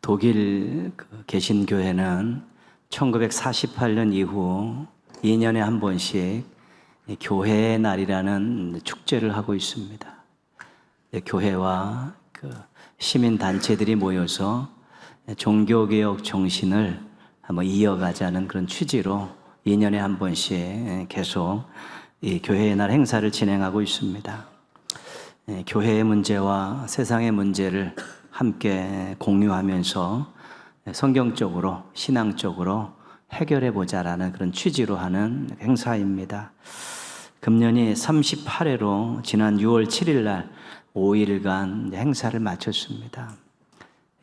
독일 개신교회는 1948년 이후 2년에 한 번씩 교회의 날이라는 축제를 하고 있습니다. 교회와 시민 단체들이 모여서 종교개혁 정신을 한번 이어가자는 그런 취지로 2년에 한 번씩 계속 이 교회의 날 행사를 진행하고 있습니다. 교회의 문제와 세상의 문제를 함께 공유하면서 성경적으로 신앙적으로 해결해 보자라는 그런 취지로 하는 행사입니다. 금년이 38회로 지난 6월 7일 날 5일간 행사를 마쳤습니다.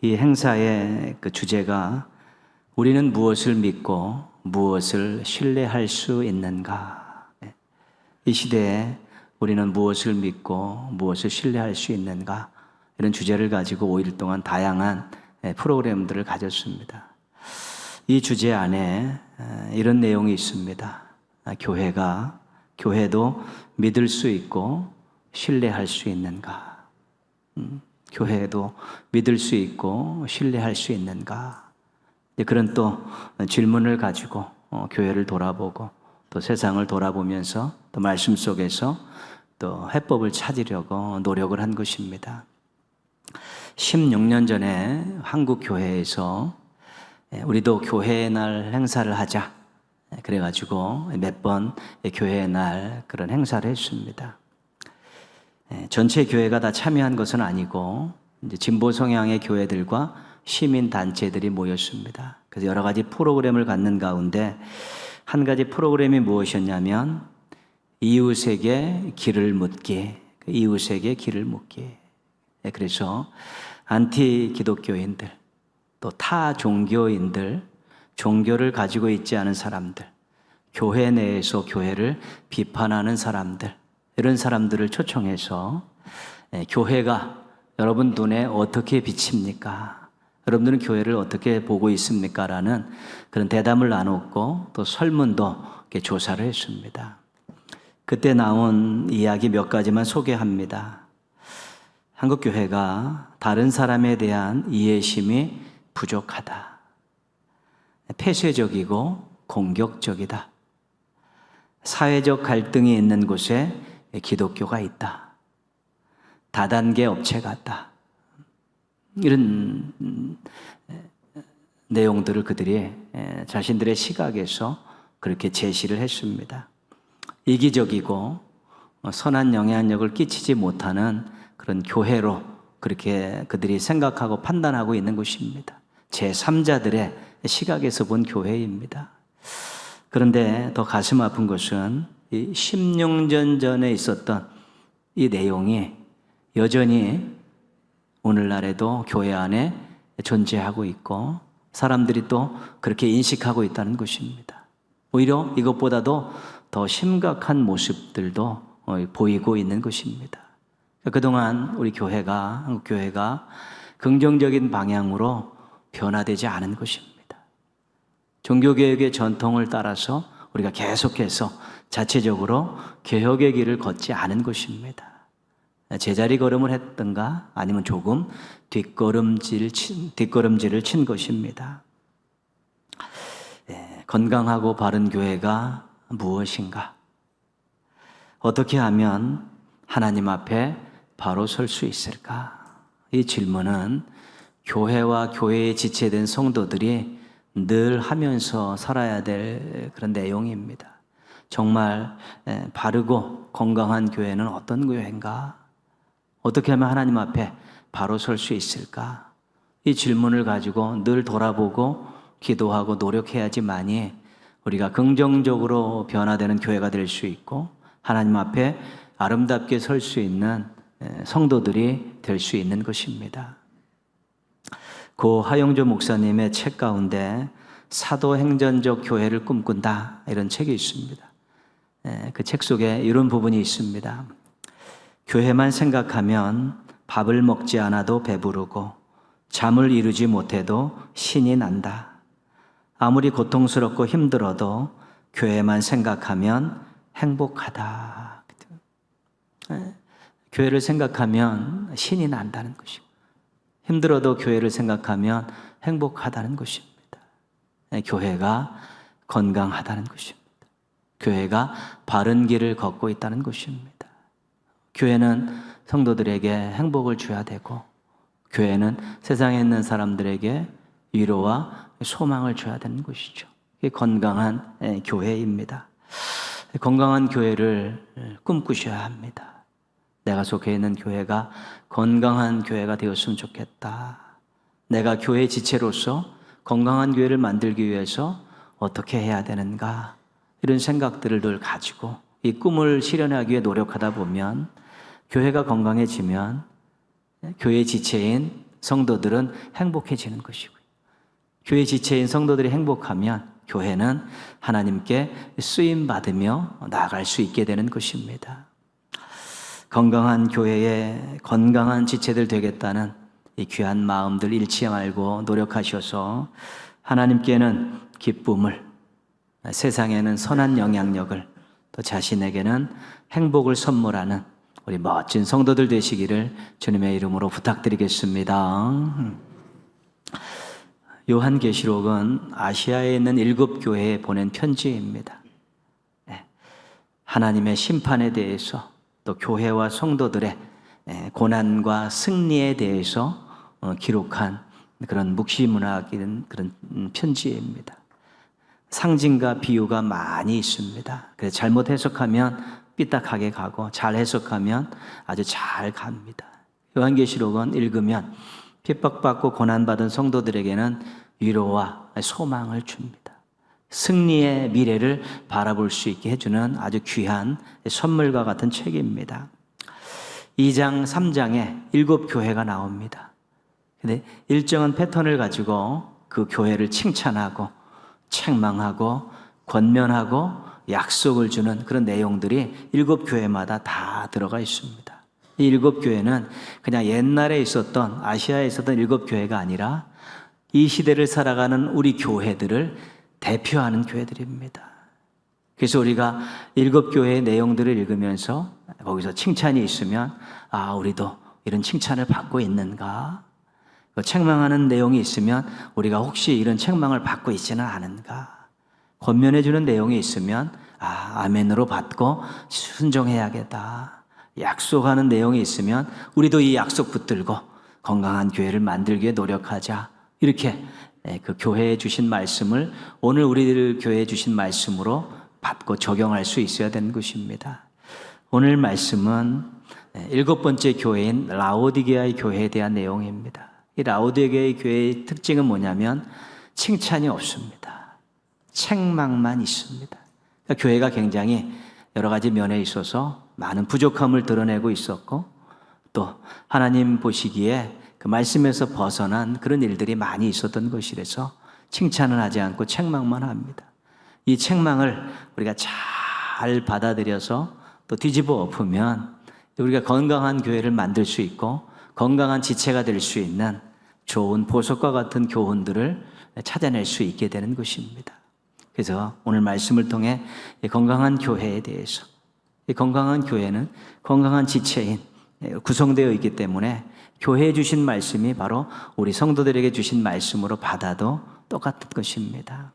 이 행사의 그 주제가 우리는 무엇을 믿고 무엇을 신뢰할 수 있는가? 이 시대에 우리는 무엇을 믿고 무엇을 신뢰할 수 있는가? 이런 주제를 가지고 5일 동안 다양한 프로그램들을 가졌습니다. 이 주제 안에 이런 내용이 있습니다. 교회도 믿을 수 있고 신뢰할 수 있는가? 교회도 믿을 수 있고 신뢰할 수 있는가? 그런 또 질문을 가지고 교회를 돌아보고 또 세상을 돌아보면서 또 말씀 속에서 또 해법을 찾으려고 노력을 한 것입니다. 16년 전에 한국 교회에서 우리도 교회의 날 행사를 하자 그래가지고 몇 번 교회의 날 그런 행사를 했습니다. 전체 교회가 다 참여한 것은 아니고 이제 진보 성향의 교회들과 시민 단체들이 모였습니다. 그래서 여러 가지 프로그램을 갖는 가운데 한 가지 프로그램이 무엇이었냐면 이웃에게 길을 묻기, 이웃에게 길을 묻기. 그래서 안티 기독교인들, 또 타 종교인들, 종교를 가지고 있지 않은 사람들, 교회 내에서 교회를 비판하는 사람들, 이런 사람들을 초청해서 교회가 여러분 눈에 어떻게 비칩니까? 여러분들은 교회를 어떻게 보고 있습니까? 라는 그런 대담을 나눴고 또 설문도 조사를 했습니다. 그때 나온 이야기 몇 가지만 소개합니다. 한국교회가 다른 사람에 대한 이해심이 부족하다. 폐쇄적이고 공격적이다. 사회적 갈등이 있는 곳에 기독교가 있다. 다단계 업체 같다. 이런 내용들을 그들이 자신들의 시각에서 그렇게 제시를 했습니다. 이기적이고 선한 영향력을 끼치지 못하는 그런 교회로 그렇게 그들이 생각하고 판단하고 있는 것입니다. 제3자들의 시각에서 본 교회입니다. 그런데 더 가슴 아픈 것은 이 16년 전에 있었던 이 내용이 여전히 오늘날에도 교회 안에 존재하고 있고 사람들이 또 그렇게 인식하고 있다는 것입니다. 오히려 이것보다도 더 심각한 모습들도 보이고 있는 것입니다. 그동안 우리 교회가, 한국교회가 긍정적인 방향으로 변화되지 않은 것입니다. 종교개혁의 전통을 따라서 우리가 계속해서 자체적으로 개혁의 길을 걷지 않은 것입니다. 제자리 걸음을 했던가 아니면 조금 뒷걸음질을 친 것입니다. 건강하고 바른 교회가 무엇인가? 어떻게 하면 하나님 앞에 바로 설 수 있을까? 이 질문은 교회와 교회에 지체된 성도들이 늘 하면서 살아야 될 그런 내용입니다. 정말 바르고 건강한 교회는 어떤 교회인가? 어떻게 하면 하나님 앞에 바로 설 수 있을까? 이 질문을 가지고 늘 돌아보고 기도하고 노력해야지만이 우리가 긍정적으로 변화되는 교회가 될 수 있고 하나님 앞에 아름답게 설 수 있는 성도들이 될 수 있는 것입니다. 고 하영조 목사님의 책 가운데 사도행전적 교회를 꿈꾼다 이런 책이 있습니다. 그 책 속에 이런 부분이 있습니다. 교회만 생각하면 밥을 먹지 않아도 배부르고 잠을 이루지 못해도 신이 난다. 아무리 고통스럽고 힘들어도 교회만 생각하면 행복하다. 교회를 생각하면 신이 난다는 것이고 힘들어도 교회를 생각하면 행복하다는 것입니다. 교회가 건강하다는 것입니다. 교회가 바른 길을 걷고 있다는 것입니다. 교회는 성도들에게 행복을 줘야 되고, 교회는 세상에 있는 사람들에게 위로와 소망을 줘야 되는 것이죠. 이게 건강한 교회입니다. 건강한 교회를 꿈꾸셔야 합니다. 내가 속해 있는 교회가 건강한 교회가 되었으면 좋겠다. 내가 교회 지체로서 건강한 교회를 만들기 위해서 어떻게 해야 되는가, 이런 생각들을 늘 가지고 이 꿈을 실현하기 위해 노력하다 보면 교회가 건강해지면 교회 지체인 성도들은 행복해지는 것이고요. 교회 지체인 성도들이 행복하면 교회는 하나님께 쓰임받으며 나아갈 수 있게 되는 것입니다. 건강한 교회에 건강한 지체들 되겠다는 이 귀한 마음들 잃지 말고 노력하셔서 하나님께는 기쁨을, 세상에는 선한 영향력을, 또 자신에게는 행복을 선물하는 우리 멋진 성도들 되시기를 주님의 이름으로 부탁드리겠습니다. 요한계시록은 아시아에 있는 7 교회에 보낸 편지입니다. 하나님의 심판에 대해서, 또 교회와 성도들의 고난과 승리에 대해서 기록한 그런 묵시문학인 그런 편지입니다. 상징과 비유가 많이 있습니다. 그래서 잘못 해석하면 삐딱하게 가고 잘 해석하면 아주 잘 갑니다. 요한계시록은 읽으면 핍박받고 고난받은 성도들에게는 위로와 소망을 줍니다. 승리의 미래를 바라볼 수 있게 해주는 아주 귀한 선물과 같은 책입니다. 2장, 3장에 7 교회가 나옵니다. 근데 일정한 패턴을 가지고 그 교회를 칭찬하고 책망하고 권면하고 약속을 주는 그런 내용들이 7 교회마다 다 들어가 있습니다. 이 7 교회는 그냥 옛날에 있었던, 아시아에 있었던 7 교회가 아니라 이 시대를 살아가는 우리 교회들을 대표하는 교회들입니다. 그래서 우리가 7 교회의 내용들을 읽으면서 거기서 칭찬이 있으면 우리도 이런 칭찬을 받고 있는가? 책망하는 내용이 있으면 우리가 혹시 이런 책망을 받고 있지는 않은가? 권면해 주는 내용이 있으면 아멘으로 받고 순종해야겠다. 약속하는 내용이 있으면 우리도 이 약속 붙들고 건강한 교회를 만들기 위해 노력하자. 이렇게 그 교회에 주신 말씀을 오늘 우리들 교회에 주신 말씀으로 받고 적용할 수 있어야 되는 것입니다. 오늘 말씀은 7번째 교회인 라오디게아의 교회에 대한 내용입니다. 이 라오디게아의 교회의 특징은 뭐냐면 칭찬이 없습니다. 책망만 있습니다. 그러니까 교회가 굉장히 여러 가지 면에 있어서 많은 부족함을 드러내고 있었고, 또 하나님 보시기에 그 말씀에서 벗어난 그런 일들이 많이 있었던 것이라서 칭찬은 하지 않고 책망만 합니다. 이 책망을 우리가 잘 받아들여서 또 뒤집어 엎으면 우리가 건강한 교회를 만들 수 있고 건강한 지체가 될 수 있는 좋은 보석과 같은 교훈들을 찾아낼 수 있게 되는 것입니다. 그래서 오늘 말씀을 통해 건강한 교회에 대해서, 이 건강한 교회는 건강한 지체인 구성되어 있기 때문에 교회에 주신 말씀이 바로 우리 성도들에게 주신 말씀으로 받아도 똑같은 것입니다.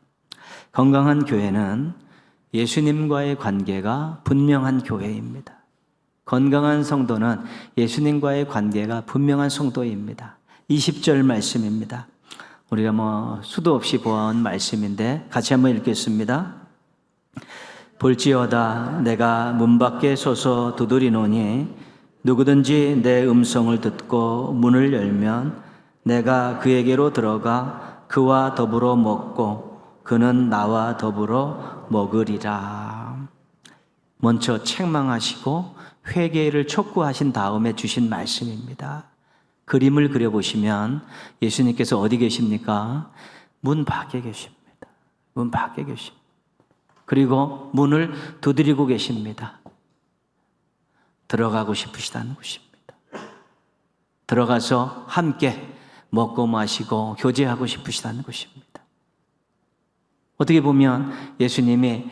건강한 교회는 예수님과의 관계가 분명한 교회입니다. 건강한 성도는 예수님과의 관계가 분명한 성도입니다. 20절 말씀입니다. 우리가 수도 없이 보아온 말씀인데 같이 한번 읽겠습니다. 볼지어다 내가 문 밖에 서서 두드리노니 누구든지 내 음성을 듣고 문을 열면 내가 그에게로 들어가 그와 더불어 먹고 그는 나와 더불어 먹으리라. 먼저 책망하시고 회개를 촉구하신 다음에 주신 말씀입니다. 그림을 그려보시면 예수님께서 어디 계십니까? 문 밖에 계십니다. 문 밖에 계십니다. 그리고 문을 두드리고 계십니다. 들어가고 싶으시다는 것입니다. 들어가서 함께 먹고 마시고 교제하고 싶으시다는 것입니다. 어떻게 보면 예수님이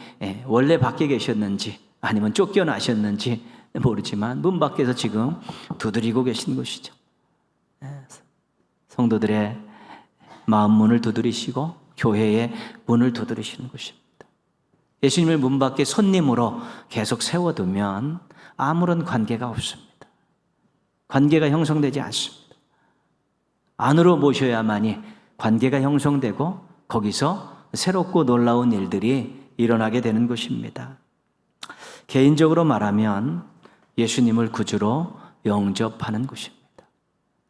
원래 밖에 계셨는지 아니면 쫓겨나셨는지 모르지만 문 밖에서 지금 두드리고 계신 것이죠. 성도들의 마음 문을 두드리시고 교회의 문을 두드리시는 것입니다. 예수님을 문 밖에 손님으로 계속 세워두면 아무런 관계가 없습니다. 관계가 형성되지 않습니다. 안으로 모셔야만이 관계가 형성되고 거기서 새롭고 놀라운 일들이 일어나게 되는 것입니다. 개인적으로 말하면 예수님을 구주로 영접하는 것입니다.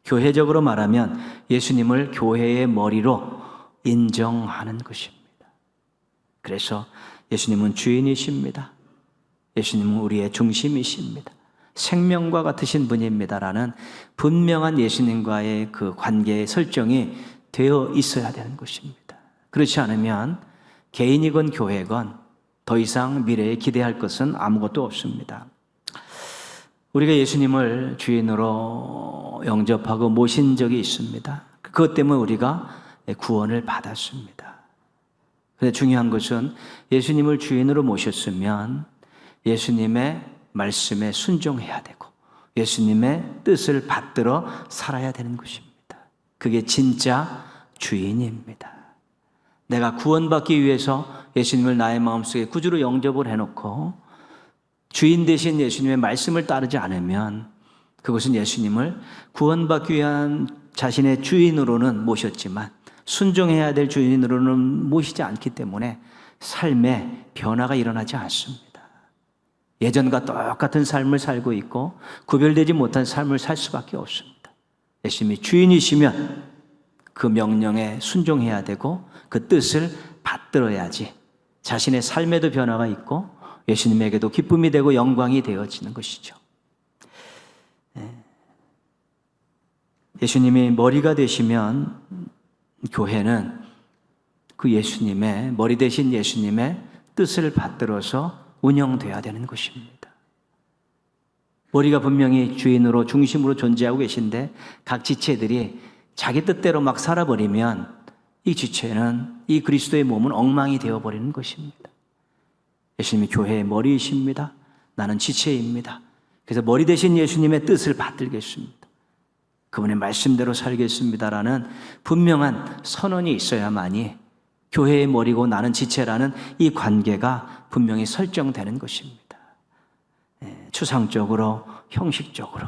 교회적으로 말하면 예수님을 교회의 머리로 인정하는 것입니다. 그래서 예수님은 주인이십니다. 예수님은 우리의 중심이십니다. 생명과 같으신 분입니다라는 분명한 예수님과의 그 관계의 설정이 되어 있어야 되는 것입니다. 그렇지 않으면 개인이건 교회건 더 이상 미래에 기대할 것은 아무것도 없습니다. 우리가 예수님을 주인으로 영접하고 모신 적이 있습니다. 그것 때문에 우리가 구원을 받았습니다. 그런데 중요한 것은 예수님을 주인으로 모셨으면 예수님의 말씀에 순종해야 되고 예수님의 뜻을 받들어 살아야 되는 것입니다. 그게 진짜 주인입니다. 내가 구원받기 위해서 예수님을 나의 마음속에 구주로 영접을 해놓고 주인 되신 예수님의 말씀을 따르지 않으면 그것은 예수님을 구원받기 위한 자신의 주인으로는 모셨지만 순종해야 될 주인으로는 모시지 않기 때문에 삶에 변화가 일어나지 않습니다. 예전과 똑같은 삶을 살고 있고 구별되지 못한 삶을 살 수밖에 없습니다. 예수님이 주인이시면 그 명령에 순종해야 되고 그 뜻을 받들어야지 자신의 삶에도 변화가 있고 예수님에게도 기쁨이 되고 영광이 되어지는 것이죠. 예수님이 머리가 되시면 교회는 그 예수님의 머리 되신 예수님의 뜻을 받들어서 운영돼야 되는 것입니다. 머리가 분명히 주인으로 중심으로 존재하고 계신데 각 지체들이 자기 뜻대로 막 살아버리면 이 지체는 이 그리스도의 몸은 엉망이 되어버리는 것입니다. 예수님이 교회의 머리이십니다. 나는 지체입니다. 그래서 머리 되신 예수님의 뜻을 받들겠습니다. 그분의 말씀대로 살겠습니다라는 분명한 선언이 있어야만이 교회의 머리고 나는 지체라는 이 관계가 분명히 설정되는 것입니다. 추상적으로, 형식적으로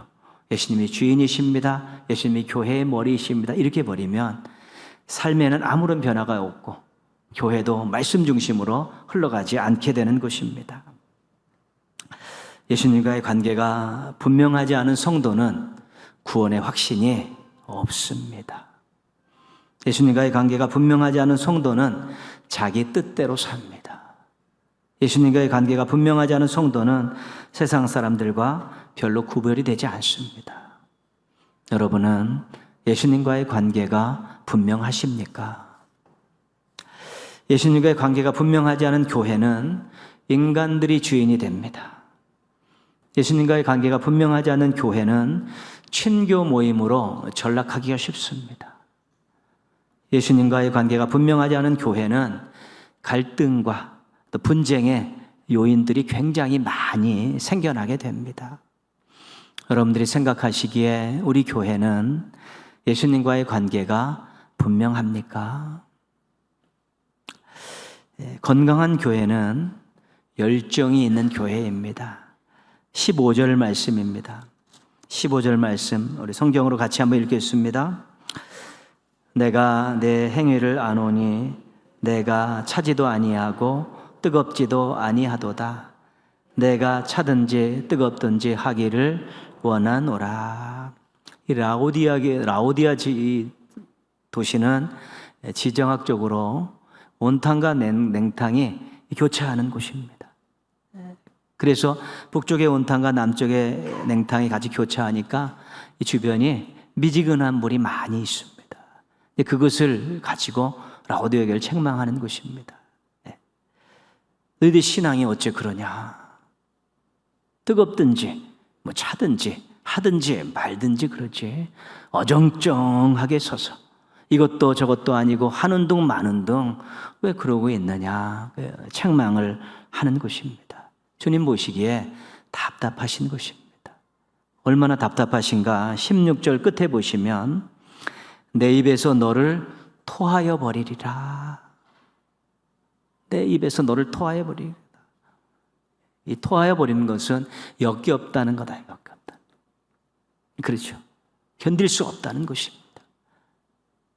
예수님이 주인이십니다. 예수님이 교회의 머리이십니다. 이렇게 버리면 삶에는 아무런 변화가 없고 교회도 말씀 중심으로 흘러가지 않게 되는 것입니다. 예수님과의 관계가 분명하지 않은 성도는 구원의 확신이 없습니다. 예수님과의 관계가 분명하지 않은 성도는 자기 뜻대로 삽니다. 예수님과의 관계가 분명하지 않은 성도는 세상 사람들과 별로 구별이 되지 않습니다. 여러분은 예수님과의 관계가 분명하십니까? 예수님과의 관계가 분명하지 않은 교회는 인간들이 주인이 됩니다. 예수님과의 관계가 분명하지 않은 교회는 친교 모임으로 전락하기가 쉽습니다. 예수님과의 관계가 분명하지 않은 교회는 갈등과 또 분쟁의 요인들이 굉장히 많이 생겨나게 됩니다. 여러분들이 생각하시기에 우리 교회는 예수님과의 관계가 분명합니까? 건강한 교회는 열정이 있는 교회입니다. 15절 말씀입니다. 15절 말씀 우리 성경으로 같이 한번 읽겠습니다. 내가 내 행위를 아노니 내가 차지도 아니하고 뜨겁지도 아니하도다. 내가 차든지 뜨겁든지 하기를 원하노라. 이 라오디아 도시는 지정학적으로 온탕과 냉탕이 교차하는 곳입니다. 그래서 북쪽의 온탕과 남쪽의 냉탕이 같이 교차하니까 이 주변이 미지근한 물이 많이 있습니다. 그것을 가지고 라오디아 교회를 책망하는 것입니다. 너희들 신앙이 어째 그러냐? 뜨겁든지 뭐 차든지 하든지 말든지 그러지 어정쩡하게 서서 이것도 저것도 아니고 하는 둥 마는 둥 왜 그러고 있느냐 책망을 하는 것입니다. 주님 보시기에 답답하신 것입니다. 얼마나 답답하신가 16절 끝에 보시면 내 입에서 너를 토하여 버리리라. 내 입에서 너를 토하여 버리리라. 이 토하여 버리는 것은 역겹다는 거다. 역겹다. 그렇죠. 견딜 수 없다는 것입니다.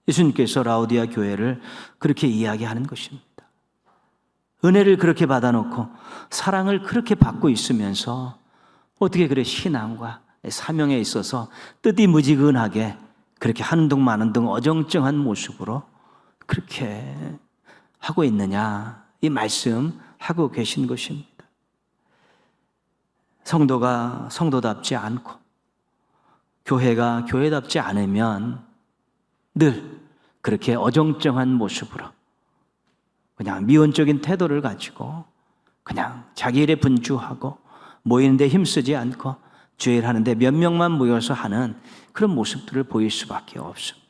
예수님께서 라오디아 교회를 그렇게 이야기하는 것입니다. 은혜를 그렇게 받아놓고 사랑을 그렇게 받고 있으면서 어떻게 그래 신앙과 사명에 있어서 뜨디무지근하게 그렇게 하는 둥 마는 둥 어정쩡한 모습으로 그렇게 하고 있느냐, 이 말씀하고 계신 것입니다. 성도가 성도답지 않고 교회가 교회답지 않으면 늘 그렇게 어정쩡한 모습으로 그냥 미온적인 태도를 가지고 그냥 자기 일에 분주하고 모이는데 힘쓰지 않고 주일 하는데 몇 명만 모여서 하는 그런 모습들을 보일 수밖에 없습니다.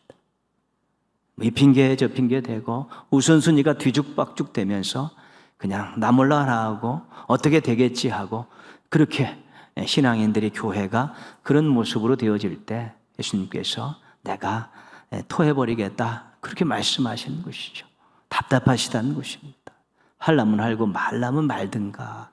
이 핑계 저 핑계 대고 우선순위가 뒤죽박죽 되면서 그냥 나 몰라 하고 어떻게 되겠지 하고 그렇게 신앙인들이 교회가 그런 모습으로 되어질 때 예수님께서 내가 토해버리겠다 그렇게 말씀하시는 것이죠. 답답하시다는 것입니다. 하려면 하고 말라면 말든가.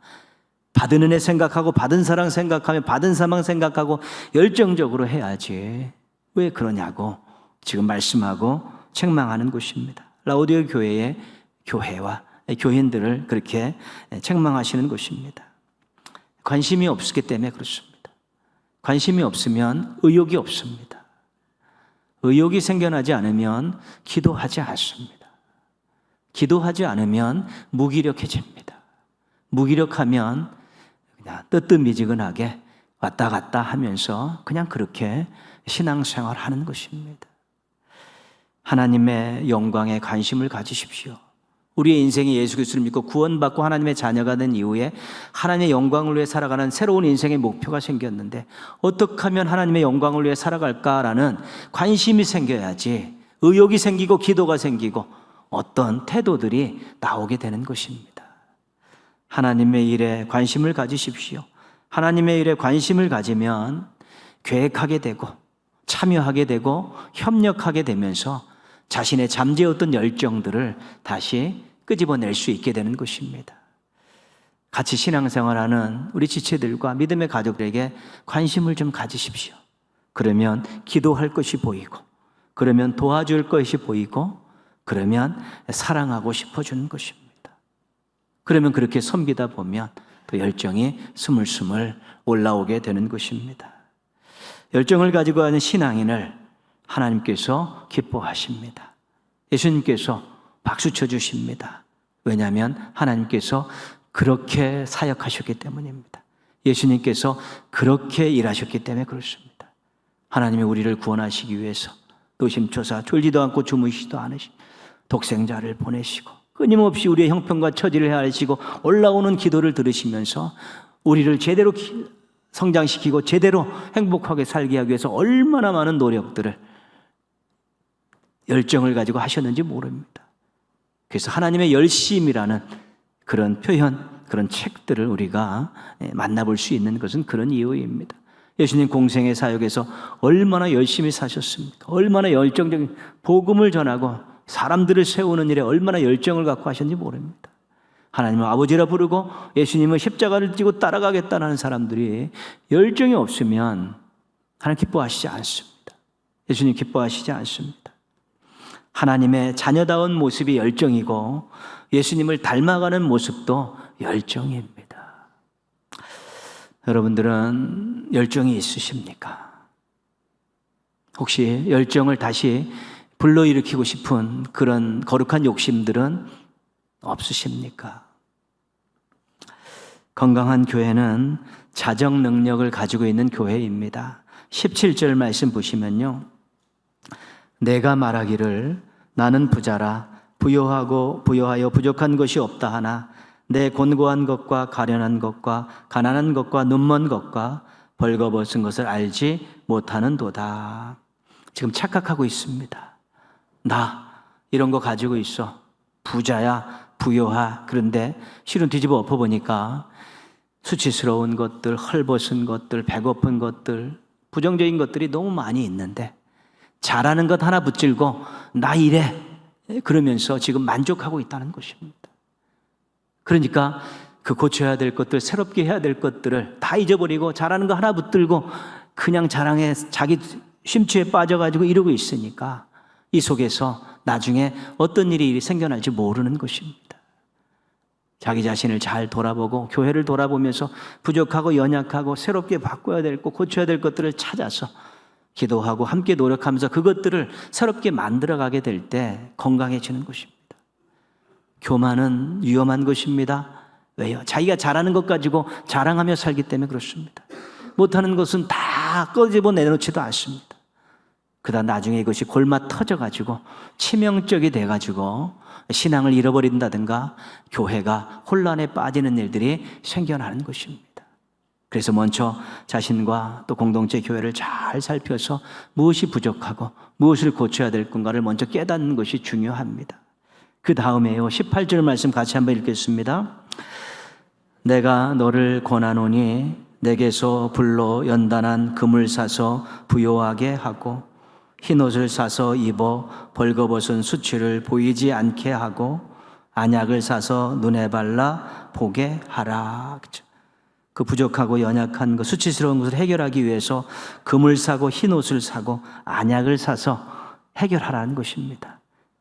받은 은혜 생각하고 받은 사랑 생각하며 받은 사망 생각하고 열정적으로 해야지 왜 그러냐고 지금 말씀하고 책망하는 것입니다. 라오디아 교회의 교회와 교인들을 그렇게 책망하시는 것입니다. 관심이 없기 때문에 그렇습니다. 관심이 없으면 의욕이 없습니다. 의욕이 생겨나지 않으면 기도하지 않습니다. 기도하지 않으면 무기력해집니다. 무기력하면 그냥 뜨뜻미지근하게 왔다 갔다 하면서 그냥 그렇게 신앙생활 하는 것입니다. 하나님의 영광에 관심을 가지십시오. 우리의 인생이 예수 그리스도를 믿고 구원받고 하나님의 자녀가 된 이후에 하나님의 영광을 위해 살아가는 새로운 인생의 목표가 생겼는데 어떻게 하면 하나님의 영광을 위해 살아갈까라는 관심이 생겨야지 의욕이 생기고 기도가 생기고 어떤 태도들이 나오게 되는 것입니다. 하나님의 일에 관심을 가지십시오. 하나님의 일에 관심을 가지면 계획하게 되고 참여하게 되고 협력하게 되면서 자신의 잠재웠던 열정들을 다시 끄집어낼 수 있게 되는 것입니다. 같이 신앙생활하는 우리 지체들과 믿음의 가족들에게 관심을 좀 가지십시오. 그러면 기도할 것이 보이고 그러면 도와줄 것이 보이고 그러면 사랑하고 싶어지는 것입니다. 그러면 그렇게 섬기다 보면 또 열정이 스물스물 올라오게 되는 것입니다. 열정을 가지고 하는 신앙인을 하나님께서 기뻐하십니다. 예수님께서 박수 쳐주십니다. 왜냐하면 하나님께서 그렇게 사역하셨기 때문입니다. 예수님께서 그렇게 일하셨기 때문에 그렇습니다. 하나님이 우리를 구원하시기 위해서 노심초사 졸지도 않고 주무시지도 않으신 독생자를 보내시고 끊임없이 우리의 형편과 처지를 헤아리시고 올라오는 기도를 들으시면서 우리를 제대로 성장시키고 제대로 행복하게 살게 하기 위해서 얼마나 많은 노력들을 열정을 가지고 하셨는지 모릅니다. 그래서 하나님의 열심이라는 그런 표현, 그런 책들을 우리가 만나볼 수 있는 것은 그런 이유입니다. 예수님 공생의 사역에서 얼마나 열심히 사셨습니까? 얼마나 열정적인 복음을 전하고 사람들을 세우는 일에 얼마나 열정을 갖고 하셨는지 모릅니다. 하나님을 아버지라 부르고 예수님은 십자가를 지고 따라가겠다는 사람들이 열정이 없으면 하나님 기뻐하시지 않습니다. 예수님 기뻐하시지 않습니다. 하나님의 자녀다운 모습이 열정이고 예수님을 닮아가는 모습도 열정입니다. 여러분들은 열정이 있으십니까? 혹시 열정을 다시 불러일으키고 싶은 그런 거룩한 욕심들은 없으십니까? 건강한 교회는 자정 능력을 가지고 있는 교회입니다. 17절 말씀 보시면요. 내가 말하기를 나는 부자라 부여하여 부족한 것이 없다 하나 내 곤고한 것과 가련한 것과 가난한 것과 눈먼 것과 벌거벗은 것을 알지 못하는도다. 지금 착각하고 있습니다. 나 이런 거 가지고 있어. 부자야 부여하. 그런데 실은 뒤집어 엎어보니까 수치스러운 것들, 헐벗은 것들, 배고픈 것들, 부정적인 것들이 너무 많이 있는데 잘하는 것 하나 붙들고 나 이래 그러면서 지금 만족하고 있다는 것입니다. 그러니까 그 고쳐야 될 것들, 새롭게 해야 될 것들을 다 잊어버리고 잘하는 거 하나 붙들고 그냥 자랑에 자기 심취에 빠져가지고 이러고 있으니까 이 속에서 나중에 어떤 일이 생겨날지 모르는 것입니다. 자기 자신을 잘 돌아보고 교회를 돌아보면서 부족하고 연약하고 새롭게 바꿔야 될 것, 고쳐야 될 것들을 찾아서 기도하고 함께 노력하면서 그것들을 새롭게 만들어가게 될 때 건강해지는 것입니다. 교만은 위험한 것입니다. 왜요? 자기가 잘하는 것 가지고 자랑하며 살기 때문에 그렇습니다. 못하는 것은 다 꺼집어 내놓지도 않습니다. 그러다 나중에 이것이 골마 터져가지고 치명적이 돼가지고 신앙을 잃어버린다든가 교회가 혼란에 빠지는 일들이 생겨나는 것입니다. 그래서 먼저 자신과 또 공동체 교회를 잘 살펴서 무엇이 부족하고 무엇을 고쳐야 될 건가를 먼저 깨닫는 것이 중요합니다. 그 다음에요, 18절 말씀 같이 한번 읽겠습니다. 내가 너를 권하노니 내게서 불로 연단한 금을 사서 부요하게 하고 흰옷을 사서 입어 벌거벗은 수치를 보이지 않게 하고 안약을 사서 눈에 발라 보게 하라. 그 부족하고 연약한 것, 수치스러운 것을 해결하기 위해서 금을 사고 흰옷을 사고 안약을 사서 해결하라는 것입니다.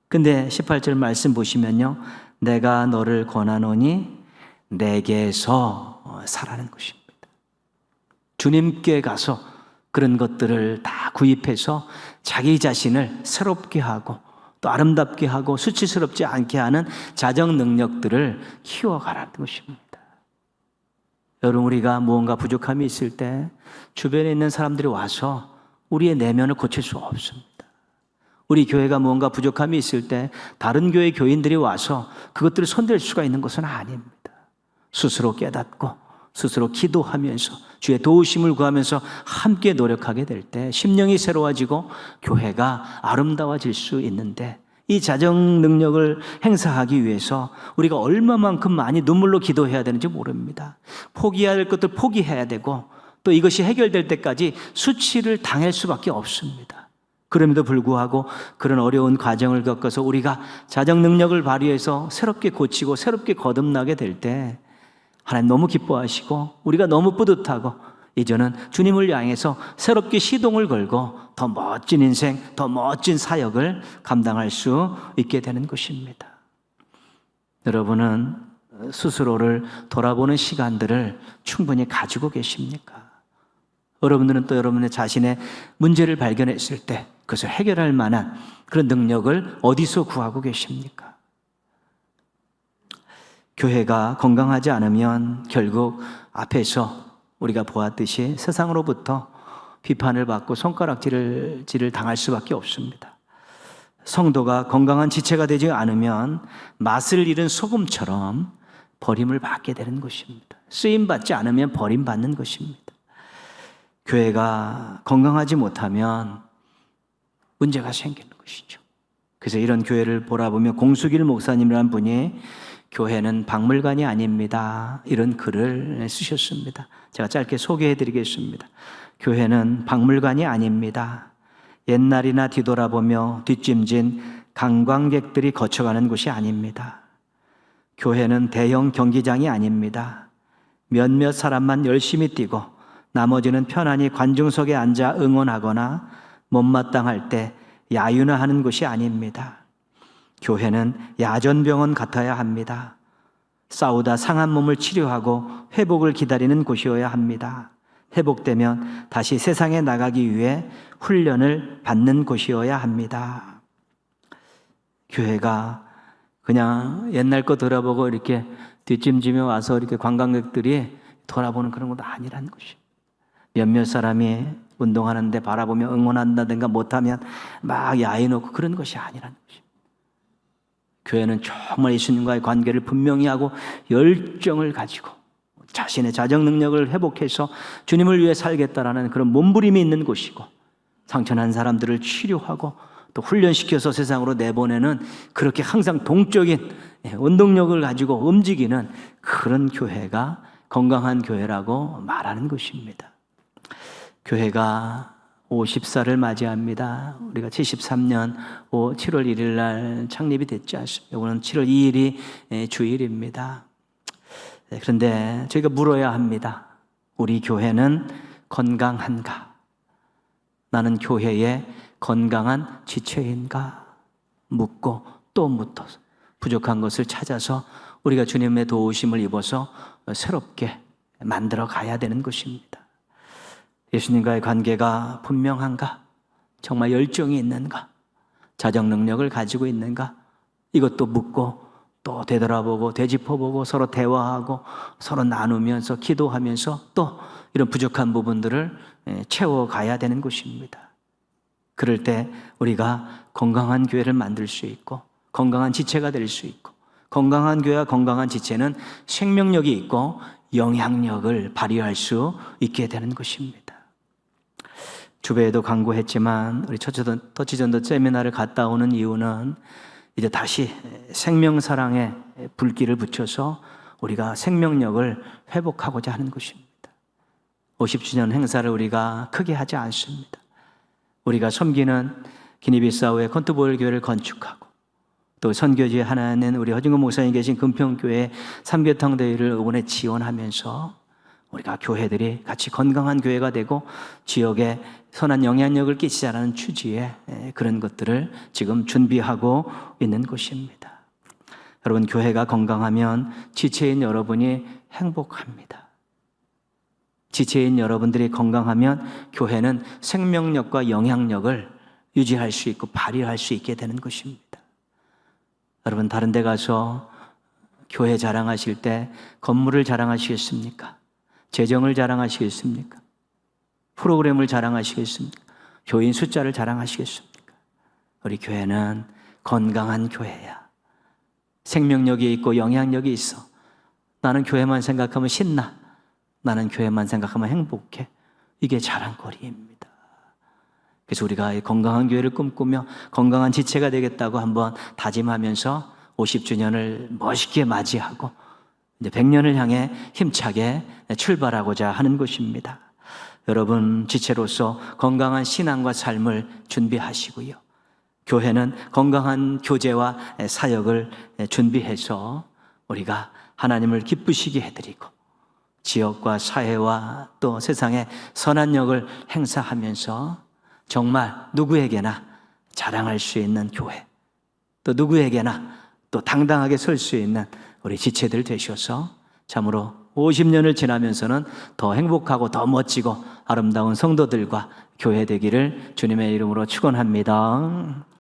근데 18절 말씀 보시면요, 내가 너를 권하노니 내게서 사라는 것입니다. 주님께 가서 그런 것들을 다 구입해서 자기 자신을 새롭게 하고 또 아름답게 하고 수치스럽지 않게 하는 자정 능력들을 키워가라는 것입니다. 여러분, 우리가 무언가 부족함이 있을 때 주변에 있는 사람들이 와서 우리의 내면을 고칠 수 없습니다. 우리 교회가 무언가 부족함이 있을 때 다른 교회 교인들이 와서 그것들을 손댈 수가 있는 것은 아닙니다. 스스로 깨닫고 스스로 기도하면서 주의 도우심을 구하면서 함께 노력하게 될 때 심령이 새로워지고 교회가 아름다워질 수 있는데, 이 자정 능력을 행사하기 위해서 우리가 얼마만큼 많이 눈물로 기도해야 되는지 모릅니다. 포기해야 될 것들 포기해야 되고 또 이것이 해결될 때까지 수치를 당할 수밖에 없습니다. 그럼에도 불구하고 그런 어려운 과정을 겪어서 우리가 자정 능력을 발휘해서 새롭게 고치고 새롭게 거듭나게 될 때 하나님 너무 기뻐하시고 우리가 너무 뿌듯하고 이제는 주님을 향해서 새롭게 시동을 걸고 더 멋진 인생, 더 멋진 사역을 감당할 수 있게 되는 것입니다. 여러분은 스스로를 돌아보는 시간들을 충분히 가지고 계십니까? 여러분들은 또 여러분의 자신의 문제를 발견했을 때 그것을 해결할 만한 그런 능력을 어디서 구하고 계십니까? 교회가 건강하지 않으면 결국 앞에서 우리가 보았듯이 세상으로부터 비판을 받고 손가락질을 당할 수밖에 없습니다. 성도가 건강한 지체가 되지 않으면 맛을 잃은 소금처럼 버림을 받게 되는 것입니다. 쓰임받지 않으면 버림받는 것입니다. 교회가 건강하지 못하면 문제가 생기는 것이죠. 그래서 이런 교회를 보라보면 공수길 목사님이라는 분이 교회는 박물관이 아닙니다, 이런 글을 쓰셨습니다. 제가 짧게 소개해 드리겠습니다. 교회는 박물관이 아닙니다. 옛날이나 뒤돌아보며 뒷짐진 관광객들이 거쳐가는 곳이 아닙니다. 교회는 대형 경기장이 아닙니다. 몇몇 사람만 열심히 뛰고 나머지는 편안히 관중석에 앉아 응원하거나 못마땅할 때 야유나 하는 곳이 아닙니다. 교회는 야전병원 같아야 합니다. 싸우다 상한 몸을 치료하고 회복을 기다리는 곳이어야 합니다. 회복되면 다시 세상에 나가기 위해 훈련을 받는 곳이어야 합니다. 교회가 그냥 옛날 거 돌아보고 이렇게 뒷짐지며 와서 이렇게 관광객들이 돌아보는 그런 것도 아니라는 것입니다. 몇몇 사람이 운동하는데 바라보며 응원한다든가 못하면 막 야유 놓고 그런 것이 아니라는 것입니다. 교회는 정말 예수님과의 관계를 분명히 하고 열정을 가지고 자신의 자정 능력을 회복해서 주님을 위해 살겠다라는 그런 몸부림이 있는 곳이고, 상처난 사람들을 치료하고 또 훈련시켜서 세상으로 내보내는, 그렇게 항상 동적인 운동력을 가지고 움직이는 그런 교회가 건강한 교회라고 말하는 것입니다. 교회가 50살을 맞이합니다. 우리가 73년 7월 1일 날 창립이 됐지 않습니까? 오늘 7월 2일이 주일입니다. 그런데 저희가 물어야 합니다. 우리 교회는 건강한가? 나는 교회의 건강한 지체인가? 묻고 또 묻어서 부족한 것을 찾아서 우리가 주님의 도우심을 입어서 새롭게 만들어 가야 되는 것입니다. 예수님과의 관계가 분명한가? 정말 열정이 있는가? 자정 능력을 가지고 있는가? 이것도 묻고 또 되돌아보고 되짚어보고 서로 대화하고 서로 나누면서 기도하면서 또 이런 부족한 부분들을 채워가야 되는 것입니다. 그럴 때 우리가 건강한 교회를 만들 수 있고 건강한 지체가 될 수 있고, 건강한 교회와 건강한 지체는 생명력이 있고 영향력을 발휘할 수 있게 되는 것입니다. 주배에도 광고했지만 우리 터치전도 세미나를 갔다 오는 이유는 이제 다시 생명사랑의 불길을 붙여서 우리가 생명력을 회복하고자 하는 것입니다. 50주년 행사를 우리가 크게 하지 않습니다. 우리가 섬기는 기니비사우의 컨트보일 교회를 건축하고 또 선교지에 하나는 우리 허진구 목사님 계신 금평교회 삼계탕 대회를 이번에 지원하면서 우리가 교회들이 같이 건강한 교회가 되고 지역에 선한 영향력을 끼치자라는 취지의 그런 것들을 지금 준비하고 있는 것입니다. 여러분, 교회가 건강하면 지체인 여러분이 행복합니다. 지체인 여러분들이 건강하면 교회는 생명력과 영향력을 유지할 수 있고 발휘할 수 있게 되는 것입니다. 여러분, 다른 데 가서 교회 자랑하실 때 건물을 자랑하시겠습니까? 재정을 자랑하시겠습니까? 프로그램을 자랑하시겠습니까? 교인 숫자를 자랑하시겠습니까? 우리 교회는 건강한 교회야. 생명력이 있고 영향력이 있어. 나는 교회만 생각하면 신나. 나는 교회만 생각하면 행복해. 이게 자랑거리입니다. 그래서 우리가 건강한 교회를 꿈꾸며 건강한 지체가 되겠다고 한번 다짐하면서 50주년을 멋있게 맞이하고 이제 100년을 향해 힘차게 출발하고자 하는 것입니다. 여러분, 지체로서 건강한 신앙과 삶을 준비하시고요. 교회는 건강한 교제와 사역을 준비해서 우리가 하나님을 기쁘시게 해드리고 지역과 사회와 또 세상에 선한 역을 행사하면서 정말 누구에게나 자랑할 수 있는 교회, 또 누구에게나 또 당당하게 설 수 있는 우리 지체들 되셔서 참으로 50년을 지나면서는 더 행복하고 더 멋지고 아름다운 성도들과 교회 되기를 주님의 이름으로 축원합니다.